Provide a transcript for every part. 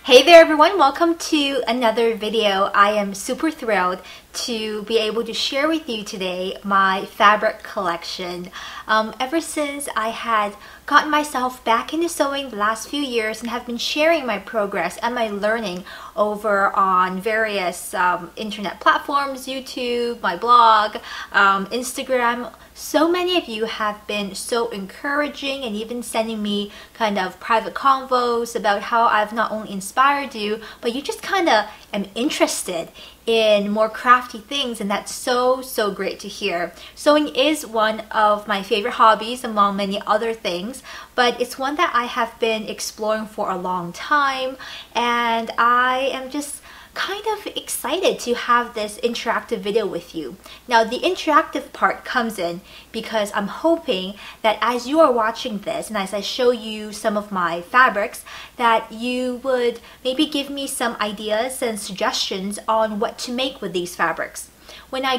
Hey there everyone, welcome to another video. I am super thrilled to be able to share with you today my fabric collection. Ever since I had gotten myself back into sewing the last few years and have been sharing my progress and my learning over on various internet platforms, YouTube, my blog, Instagram, so many of you have been so encouraging and even sending me kind of private convos about how I've not only inspired you, but you just kind of am interested in more crafty things, and that's so great to hear. Sewing is one of my favorite hobbies among many other things, but it's one that I have been exploring for a long time, and I am just kind of excited to have this interactive video with you. Now the interactive part comes in because I'm hoping that as you are watching this and as I show you some of my fabrics, that you would maybe give me some ideas and suggestions on what to make with these fabrics. When I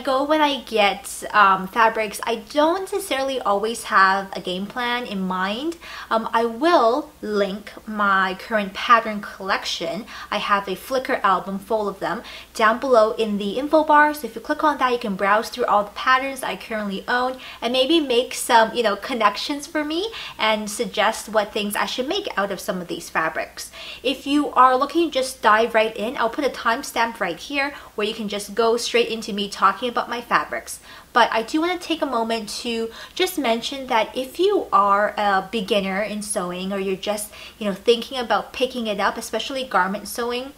get fabrics, I don't necessarily always have a game plan in mind. I will link my current pattern collection. I have a Flickr album full of them down below in the info bar. So if you click on that, you can browse through all the patterns I currently own and maybe make some, connections for me and suggest what things I should make out of some of these fabrics. If you are looking to just dive right in, I'll put a timestamp right here where you can just go straight into me talking about my fabrics. But I do want to take a moment to just mention that if you are a beginner in sewing, or you're just thinking about picking it up, especially garment sewing,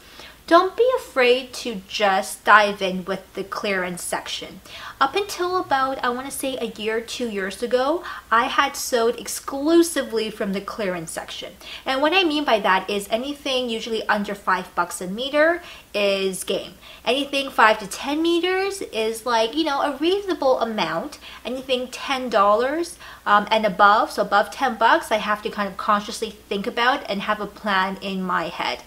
don't be afraid to just dive in with the clearance section. Up until about, I want to say, a year or 2 years ago, I had sewed exclusively from the clearance section. And what I mean by that is anything usually under $5 a meter is game. Anything 5 to 10 meters is like, a reasonable amount. Anything $10 and above, so above $10, I have to kind of consciously think about and have a plan in my head.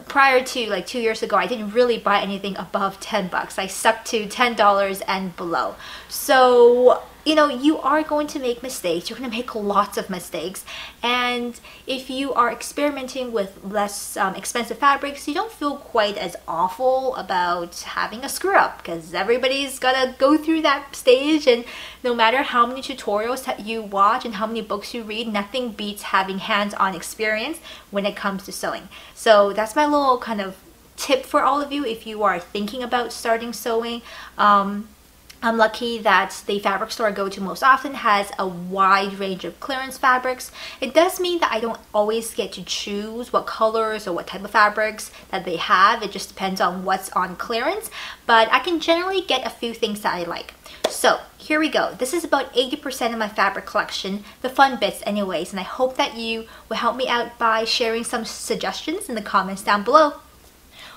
Prior to like 2 years ago, I didn't really buy anything above $10. I stuck to $10 and below. So, you are going to make mistakes. You're going to make lots of mistakes. And if you are experimenting with less expensive fabrics, you don't feel quite as awful about having a screw up, because everybody's got to go through that stage. And no matter how many tutorials that you watch and how many books you read, nothing beats having hands-on experience when it comes to sewing. So that's my little kind of tip for all of you if you are thinking about starting sewing. I'm lucky that the fabric store I go to most often has a wide range of clearance fabrics. It does mean that I don't always get to choose what colors or what type of fabrics that they have. It just depends on what's on clearance, but I can generally get a few things that I like. So here we go. This is about 80% of my fabric collection, the fun bits anyways, and I hope that you will help me out by sharing some suggestions in the comments down below.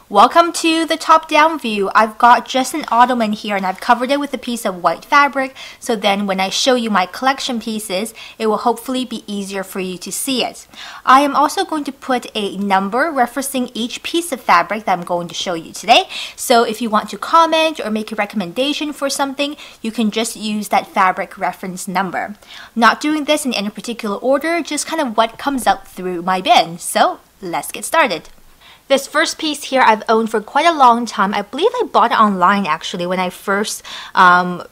Welcome to the top-down view. I've got just an ottoman here and I've covered it with a piece of white fabric, so then when I show you my collection pieces, it will hopefully be easier for you to see it. I am also going to put a number referencing each piece of fabric that I'm going to show you today. So if you want to comment or make a recommendation for something, you can just use that fabric reference number. Not doing this in any particular order, just kind of what comes up through my bin. So let's get started. This first piece here I've owned for quite a long time. I believe I bought it online actually when I first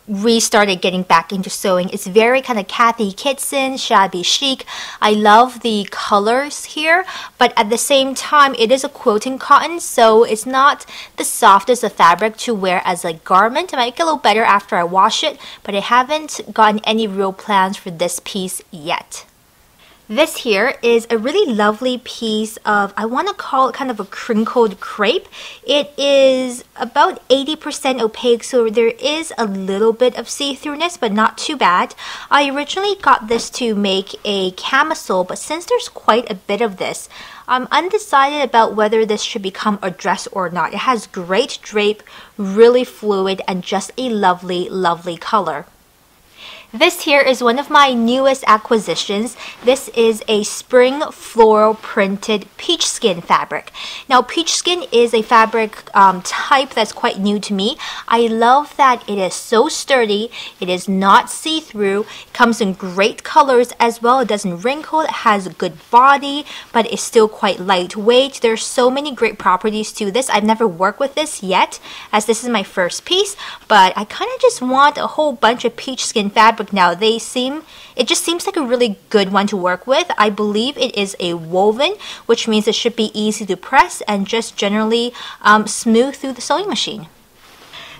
restarted getting back into sewing. It's very kind of Kathy Kitson, shabby chic. I love the colors here, but at the same time it is a quilting cotton, so it's not the softest of fabric to wear as a garment. It might get a little better after I wash it, but I haven't gotten any real plans for this piece yet. This here is a really lovely piece of, I want to call it kind of a crinkled crepe. It is about 80% opaque, so there is a little bit of see-throughness, but not too bad. I originally got this to make a camisole, but since there's quite a bit of this, I'm undecided about whether this should become a dress or not. It has great drape, really fluid, and just a lovely, lovely color. This here is one of my newest acquisitions. This is a spring floral printed peach skin fabric. Now, peach skin is a fabric type that's quite new to me. I love that it is so sturdy. It is not see-through. It comes in great colors as well. It doesn't wrinkle. It has a good body, but it's still quite lightweight. There's so many great properties to this. I've never worked with this yet, as this is my first piece, but I kind of just want a whole bunch of peach skin fabric now. It just seems like a really good one to work with. I believe it is a woven, which means it should be easy to press and just generally smooth through the sewing machine.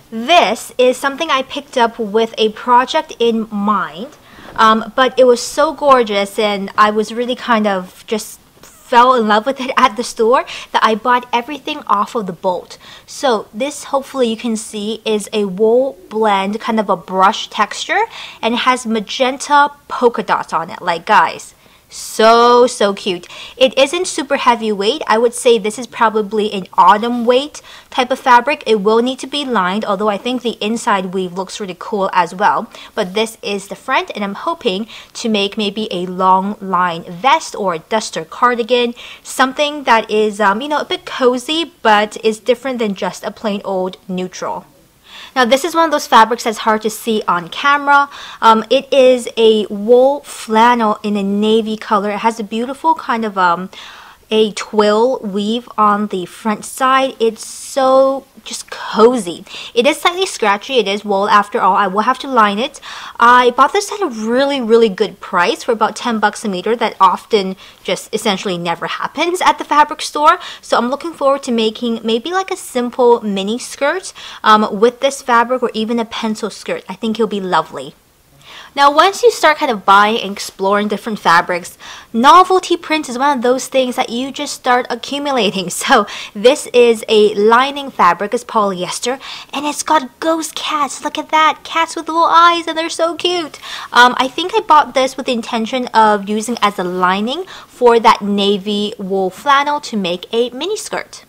This is something I picked up with a project in mind, but it was so gorgeous and I was really kind of just fell in love with it at the store that I bought everything off of the bolt. So this, hopefully you can see, is a wool blend, kind of a brush texture, and it has magenta polka dots on it. Like, guys, so cute. It isn't super heavyweight. I would say this is probably an autumn weight type of fabric. It will need to be lined, although I think the inside weave looks really cool as well. But this is the front, and I'm hoping to make maybe a long line vest or a duster cardigan, something that is you know, a bit cozy but is different than just a plain old neutral. Now, this is one of those fabrics that's hard to see on camera. It is a wool flannel in a navy color. It has a beautiful kind of a twill weave on the front side. It's so just cozy. It is slightly scratchy. It is wool after all. I will have to line it. I bought this at a really good price for about 10 bucks a meter. That often just essentially never happens at the fabric store. So I'm looking forward to making maybe like a simple mini skirt with this fabric, or even a pencil skirt. I think it'll be lovely. Now, once you start kind of buying and exploring different fabrics, novelty print is one of those things that you just start accumulating. So this is a lining fabric. It's polyester, and it's got ghost cats. Look at that. Cats with little eyes, and they're so cute. I think I bought this with the intention of using as a lining for that navy wool flannel to make a mini skirt.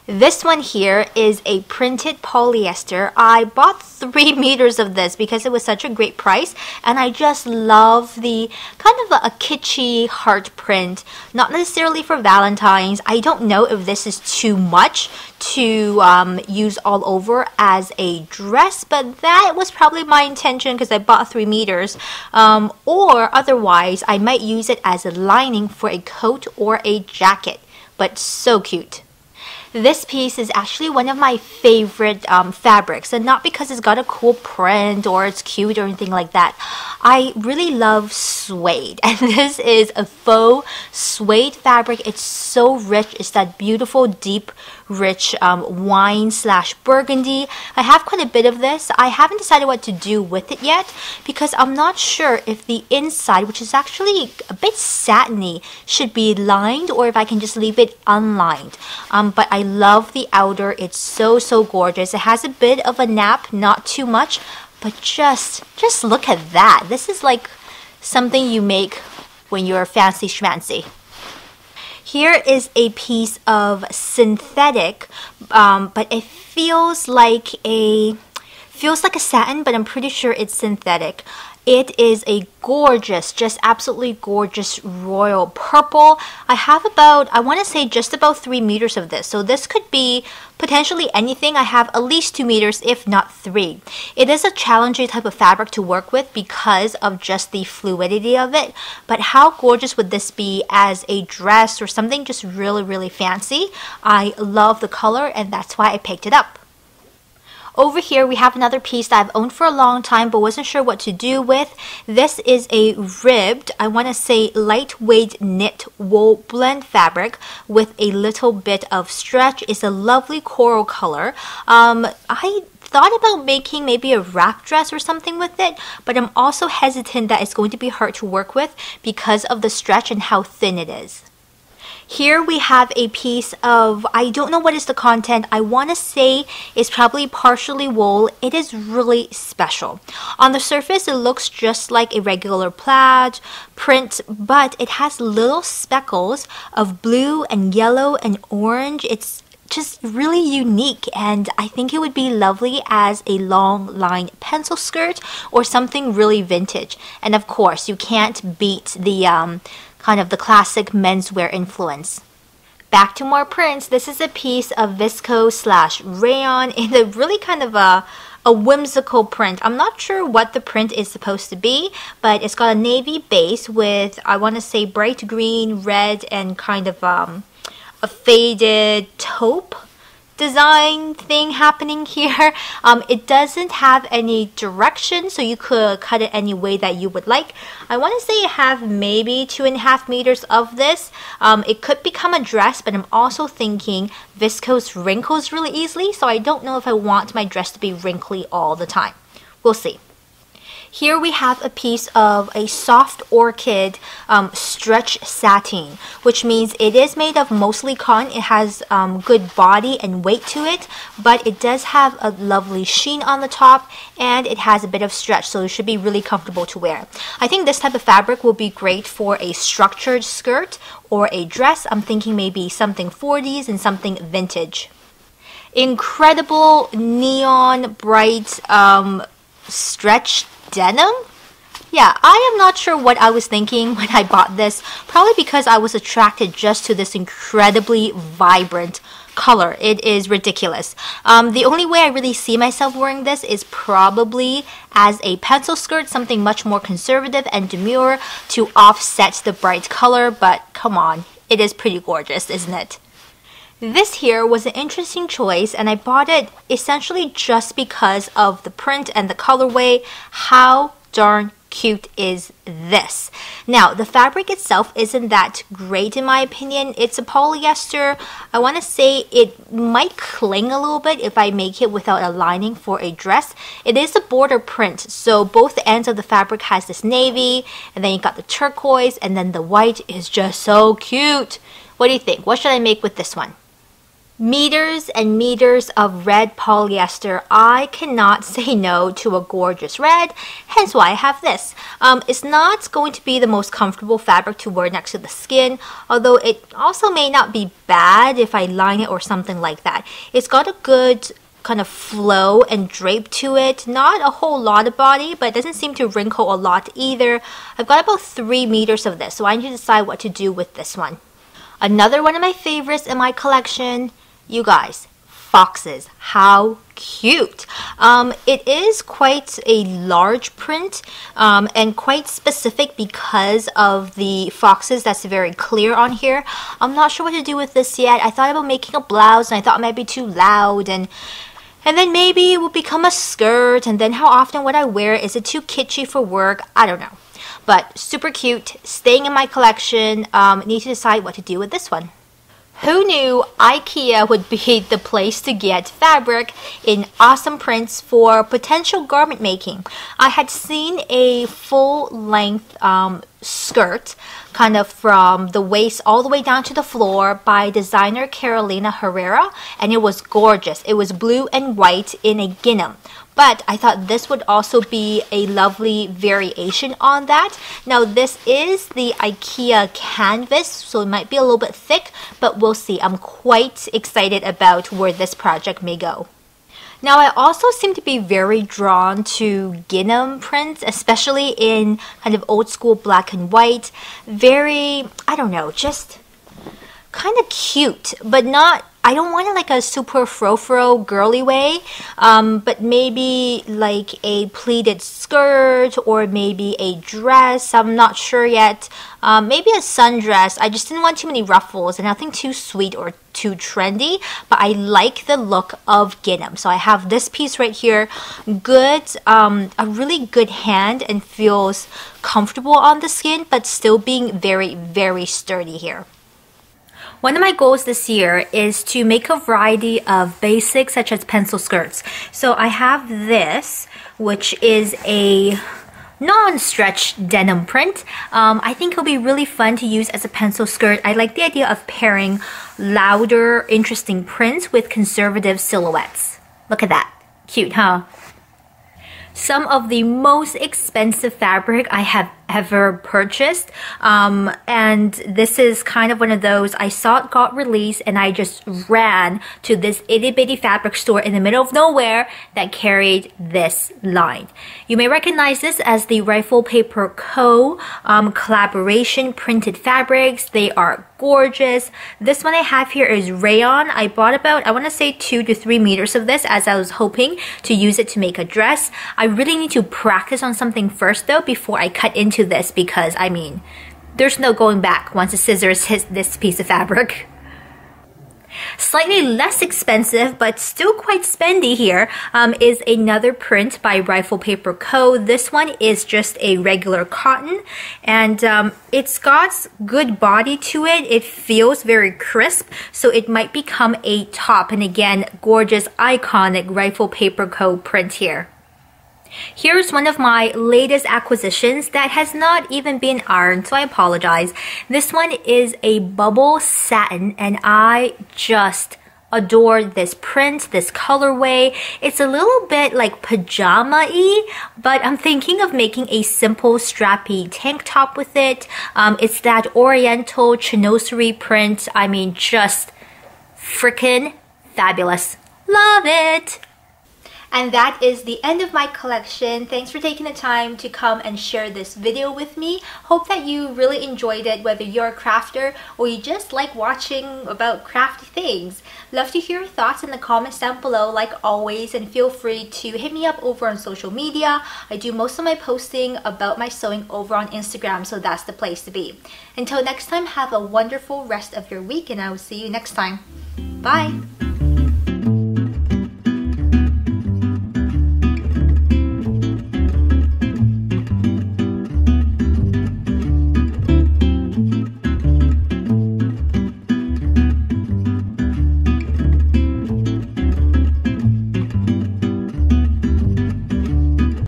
This one here is a printed polyester. I bought 3 meters of this because it was such a great price, and I just love the kind of a kitschy heart print. Not necessarily for Valentine's. I don't know if this is too much to use all over as a dress, but that was probably my intention because I bought 3 meters. Or otherwise, I might use it as a lining for a coat or a jacket. But so cute. This piece is actually one of my favorite fabrics, and not because it's got a cool print or it's cute or anything like that. I really love suede, and this is a faux suede fabric. It's so rich. It's that beautiful, deep, rich wine/burgundy. I have quite a bit of this. I haven't decided what to do with it yet because I'm not sure if the inside, which is actually a bit satiny, should be lined or if I can just leave it unlined. But I love the outer. It's so gorgeous. It has a bit of a nap, not too much, but just look at that. This is like something you make when you're fancy schmancy. Here is a piece of synthetic, but it feels like a satin, but I'm pretty sure it's synthetic. It is a gorgeous, just absolutely gorgeous royal purple. I have about, I want to say just about 3 meters of this. So this could be potentially anything. I have at least 2 meters, if not 3. It is a challenging type of fabric to work with because of just the fluidity of it. But how gorgeous would this be as a dress or something just really fancy? I love the color, and that's why I picked it up. Over here, we have another piece that I've owned for a long time but wasn't sure what to do with. This is a ribbed, I want to say lightweight knit wool blend fabric with a little bit of stretch. It's a lovely coral color. I thought about making maybe a wrap dress or something with it, but I'm also hesitant that it's going to be hard to work with because of the stretch and how thin it is. Here we have a piece of, I don't know what is the content. I want to say it's probably partially wool. It is really special. On the surface, it looks just like a regular plaid print, but it has little speckles of blue and yellow and orange. It's just really unique, and I think it would be lovely as a long line pencil skirt or something really vintage. And of course, you can't beat the kind of the classic menswear influence. Back to more prints. This is a piece of viscose/rayon in a really kind of a whimsical print. I'm not sure what the print is supposed to be, but it's got a navy base with, I want to say, bright green, red, and kind of a faded taupe design thing happening here. It doesn't have any direction, so you could cut it any way that you would like. I want to say I have maybe 2.5 meters of this. It could become a dress, but I'm also thinking viscose wrinkles really easily, so I don't know if I want my dress to be wrinkly all the time. We'll see. Here we have a piece of a soft orchid stretch satin, which means it is made of mostly cotton. It has good body and weight to it, but it does have a lovely sheen on the top, and it has a bit of stretch, so it should be really comfortable to wear. I think this type of fabric will be great for a structured skirt or a dress. I'm thinking maybe something 40s and something vintage. Incredible neon bright stretch denim. Yeah, I am not sure what I was thinking when I bought this. Probably because I was attracted just to this incredibly vibrant color. It is ridiculous. The only way I really see myself wearing this is probably as a pencil skirt, something much more conservative and demure to offset the bright color, but come on, it is pretty gorgeous, isn't it? This here was an interesting choice, and I bought it essentially just because of the print and the colorway. How darn cute is this? Now, the fabric itself isn't that great in my opinion. It's a polyester. I want to say it might cling a little bit if I make it without a lining for a dress. It is a border print, so both ends of the fabric has this navy, and then you got the turquoise, and then the white is just so cute. What do you think? What should I make with this one? Meters and meters of red polyester. I cannot say no to a gorgeous red, hence why I have this. It's not going to be the most comfortable fabric to wear next to the skin, although it also may not be bad if I line it or something like that. It's got a good kind of flow and drape to it. Not a whole lot of body, but it doesn't seem to wrinkle a lot either. I've got about 3 meters of this, so I need to decide what to do with this one. Another one of my favorites in my collection, you guys, foxes. How cute. It is quite a large print and quite specific because of the foxes that's very clear on here. I'm not sure what to do with this yet. I thought about making a blouse, and I thought it might be too loud, and then maybe it will become a skirt, and then how often would I wear it? Is it too kitschy for work? I don't know. But super cute, staying in my collection. Need to decide what to do with this one. Who knew IKEA would be the place to get fabric in awesome prints for potential garment making? I had seen a full-length skirt kind of from the waist all the way down to the floor by designer Carolina Herrera, and it was gorgeous. It was blue and white in a gingham. But I thought this would also be a lovely variation on that. Now this is the IKEA canvas, so it might be a little bit thick, but we'll see. I'm quite excited about where this project may go. Now I also seem to be very drawn to gingham prints, especially in kind of old school black and white. Very, I don't know, just kind of cute, but not, I don't want it like a super fro-fro girly way, but maybe like a pleated skirt or maybe a dress. I'm not sure yet. Maybe a sundress. I just didn't want too many ruffles and nothing too sweet or too trendy, but I like the look of gingham. So I have this piece right here. Good, a really good hand and feels comfortable on the skin, but still being very, very sturdy here. One of my goals this year is to make a variety of basics such as pencil skirts. So I have this, which is a non-stretch denim print. I think it'll be really fun to use as a pencil skirt. I like the idea of pairing louder, interesting prints with conservative silhouettes. Look at that. Cute, huh? Some of the most expensive fabric I have ever purchased. And this is kind of one of those, I saw it got released and I just ran to this itty bitty fabric store in the middle of nowhere that carried this line. You may recognize this as the Rifle Paper Co. collaboration printed fabrics. They are gorgeous. This one I have here is rayon. I bought about, I want to say 2 to 3 meters of this, as I was hoping to use it to make a dress. I really need to practice on something first though before I cut into this, because I mean, there's no going back once the scissors hit this piece of fabric. Slightly less expensive, but still quite spendy here, is another print by Rifle Paper Co. This one is just a regular cotton, and it's got good body to it. It feels very crisp, so it might become a top. And again, gorgeous, iconic Rifle Paper Co. print here. Here's one of my latest acquisitions that has not even been ironed, so I apologize. This one is a bubble satin, and I just adore this print, this colorway. It's a little bit like pajama-y, but I'm thinking of making a simple strappy tank top with it. It's that oriental chinoiserie print. I mean, just freaking fabulous. Love it! And that is the end of my collection. Thanks for taking the time to come and share this video with me. Hope that you really enjoyed it, whether you're a crafter or you just like watching about crafty things. Love to hear your thoughts in the comments down below, like always, and feel free to hit me up over on social media. I do most of my posting about my sewing over on Instagram, so that's the place to be. Until next time, have a wonderful rest of your week, and I will see you next time. Bye!